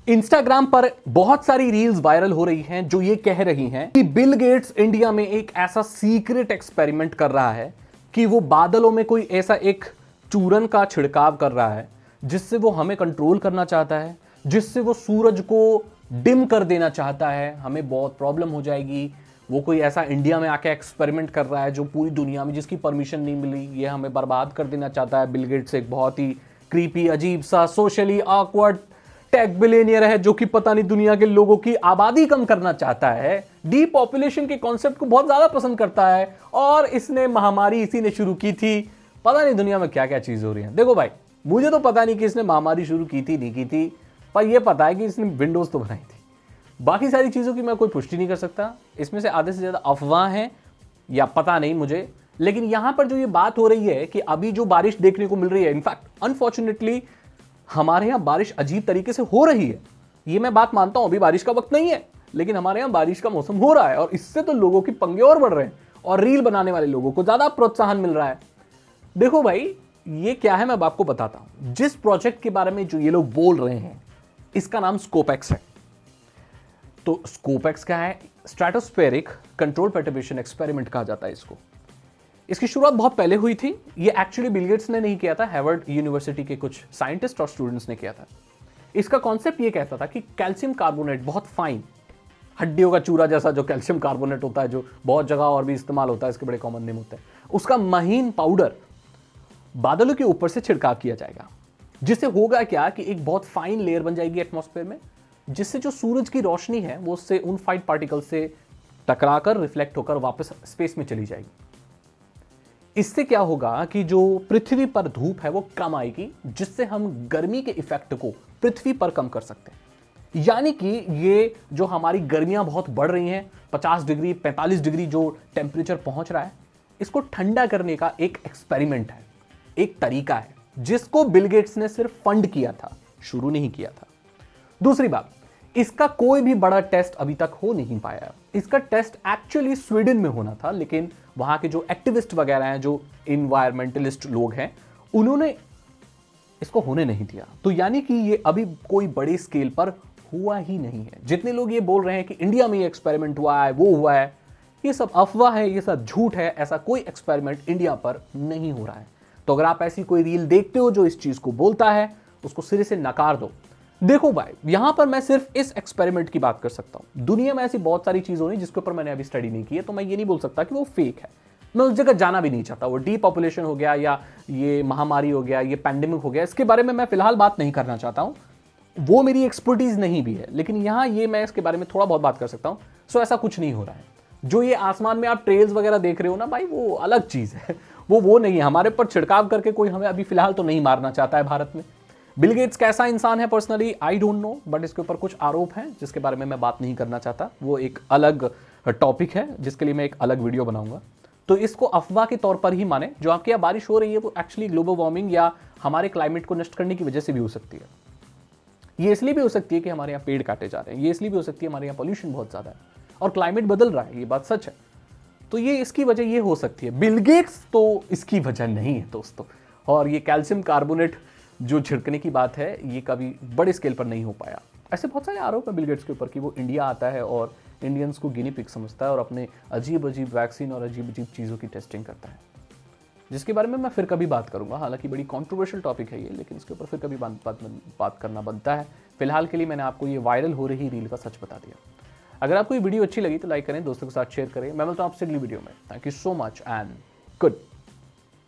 Instagram पर बहुत सारी रील्स वायरल हो रही हैं जो ये कह रही हैं कि बिल गेट्स इंडिया में एक ऐसा सीक्रेट एक्सपेरिमेंट कर रहा है कि वो बादलों में कोई ऐसा एक चूरन का छिड़काव कर रहा है जिससे वो हमें कंट्रोल करना चाहता है, जिससे वो सूरज को डिम कर देना चाहता है, हमें बहुत प्रॉब्लम हो जाएगी। वो कोई ऐसा इंडिया में आके एक्सपेरिमेंट कर रहा है जो पूरी दुनिया में जिसकी परमिशन नहीं मिली, ये हमें बर्बाद कर देना चाहता है। बिल गेट्स एक बहुत ही क्रीपी, अजीब सा, सोशली ऑकवर्ड टेक बिलियनियर है जो कि पता नहीं दुनिया के लोगों की आबादी कम करना चाहता है, डीपॉपुलेशन के कॉन्सेप्ट को बहुत ज्यादा पसंद करता है और इसने महामारी इसी ने शुरू की थी। पता नहीं दुनिया में क्या क्या चीज हो रही है। देखो भाई, मुझे तो पता नहीं कि इसने महामारी शुरू की थी नहीं की थी, पर यह पता है कि इसने विंडोज तो बनाई थी। बाकी सारी चीजों की मैं कोई पुष्टि नहीं कर सकता, इसमें से आधे से ज्यादा अफवाह हैं या पता नहीं मुझे। लेकिन यहां पर जो ये बात हो रही है कि अभी जो बारिश देखने को मिल रही है, इनफैक्ट अनफॉर्चुनेटली हमारे यहां बारिश अजीब तरीके से हो रही है। ये मैं बात मानता हूं, अभी बारिश का वक्त नहीं है, लेकिन हमारे यहां बारिश का मौसम हो रहा है और इससे तो लोगों की पंगे और बढ़ रहे हैं और रील बनाने वाले लोगों को ज्यादा प्रोत्साहन मिल रहा है। देखो भाई, ये क्या है मैं आपको बताता हूं। जिस प्रोजेक्ट के बारे में जो ये लोग बोल रहे हैं, इसका नाम स्कोपेक्स है। तो स्कोपेक्स क्या है? स्ट्रेटोस्फेरिक कंट्रोल पर्टर्बेशन एक्सपेरिमेंट कहा जाता है इसको। इसकी शुरुआत बहुत पहले हुई थी। ये एक्चुअली बिल गेट्स ने नहीं किया था, हार्वर्ड यूनिवर्सिटी के कुछ साइंटिस्ट और स्टूडेंट्स ने किया था। इसका कॉन्सेप्ट ये कहता था कि कैल्शियम कार्बोनेट, बहुत फाइन हड्डियों का चूरा जैसा जो कैल्शियम कार्बोनेट होता है, जो बहुत जगह और भी इस्तेमाल होता है, इसके बड़े कॉमन नेम होते हैं, उसका महीन पाउडर बादलों के ऊपर से छिड़काव किया जाएगा। जिससे होगा क्या कि एक बहुत फाइन लेयर बन जाएगी एटमॉस्फेयर में, जिससे जो सूरज की रोशनी है वो उससे उन फाइन पार्टिकल से टकराकर रिफ्लेक्ट होकर वापस स्पेस में चली जाएगी। इससे क्या होगा कि जो पृथ्वी पर धूप है वो कम आएगी, जिससे हम गर्मी के इफेक्ट को पृथ्वी पर कम कर सकते हैं। यानी कि ये जो हमारी गर्मियां बहुत बढ़ रही हैं, 50 डिग्री 45 डिग्री जो टेम्परेचर पहुंच रहा है, इसको ठंडा करने का एक एक्सपेरिमेंट है, एक तरीका है, जिसको बिल गेट्स ने सिर्फ फंड किया था, शुरू नहीं किया था। दूसरी बात, इसका कोई भी बड़ा टेस्ट अभी तक हो नहीं पाया। इसका टेस्ट एक्चुअली स्वीडन में होना था, लेकिन वहां के जो एक्टिविस्ट वगैरह हैं, जो इन्वायरमेंटलिस्ट लोग हैं, उन्होंने इसको होने नहीं दिया। तो यानी कि ये अभी कोई बड़े स्केल पर हुआ ही नहीं है। जितने लोग ये बोल रहे हैं कि इंडिया में ये एक्सपेरिमेंट हुआ है, वो हुआ है, ये सब अफवाह है, ये सब झूठ है। ऐसा कोई एक्सपेरिमेंट इंडिया पर नहीं हो रहा है। तो अगर आप ऐसी कोई रील देखते हो जो इस चीज को बोलता है, उसको सिरे से नकार दो। देखो भाई, यहां पर मैं सिर्फ इस एक्सपेरिमेंट की बात कर सकता हूं। दुनिया में ऐसी बहुत सारी चीज हो रही जिसके ऊपर मैंने अभी स्टडी नहीं की है, तो मैं ये नहीं बोल सकता कि वो फेक है। मैं उस जगह जाना भी नहीं चाहता। वो डीपॉपुलेशन हो गया या ये महामारी हो गया, ये पैंडेमिक हो गया, इसके बारे में मैं फिलहाल बात नहीं करना चाहता हूं। वो मेरी एक्सपर्टीज नहीं भी है, लेकिन यहां ये मैं इसके बारे में थोड़ा बहुत बात कर सकता हूं। सो ऐसा कुछ नहीं हो रहा है। जो ये आसमान में आप ट्रेल्स वगैरह देख रहे हो ना भाई, वो अलग चीज है। वो नहीं है। हमारे पर छिड़काव करके कोई हमें अभी फिलहाल तो नहीं मारना चाहता है भारत में। बिल गेट्स कैसा इंसान है personally I don't know, but इसके ऊपर कुछ आरोप हैं जिसके बारे में मैं बात नहीं करना चाहता। वो एक अलग टॉपिक है जिसके लिए मैं एक अलग वीडियो बनाऊंगा। तो इसको अफवाह के तौर पर ही माने। जो आपके यहाँ बारिश हो रही है वो एक्चुअली ग्लोबल वार्मिंग या हमारे क्लाइमेट को नष्ट करने की वजह से भी हो सकती है। ये इसलिए भी हो सकती है कि हमारे यहाँ पेड़ काटे जा रहे हैं। ये इसलिए भी हो सकती है हमारे यहाँ पॉल्यूशन बहुत ज्यादा है और क्लाइमेट बदल रहा है, ये बात सच है। तो ये इसकी वजह ये हो सकती है। बिल गेट्स तो इसकी वजह नहीं है दोस्तों। और ये कैल्शियम कार्बोनेट जो छिड़कने की बात है, ये कभी बड़े स्केल पर नहीं हो पाया। ऐसे बहुत सारे आरोप है बिल गेट्स के ऊपर कि वो इंडिया आता है और इंडियंस को गिनी पिग समझता है और अपने अजीब अजीब वैक्सीन और अजीब अजीब चीज़ों की टेस्टिंग करता है, जिसके बारे में मैं फिर कभी बात करूंगा। हालांकि बड़ी कॉन्ट्रोवर्शियल टॉपिक है ये, लेकिन इसके ऊपर फिर कभी बात करना बनता है। फिलहाल के लिए मैंने आपको ये वायरल हो रही रील का सच बता दिया। अगर आपको ये वीडियो अच्छी लगी तो लाइक करें, दोस्तों के साथ शेयर करें। मैं मिलता हूं आपसे अगली वीडियो में। Thank you so much and good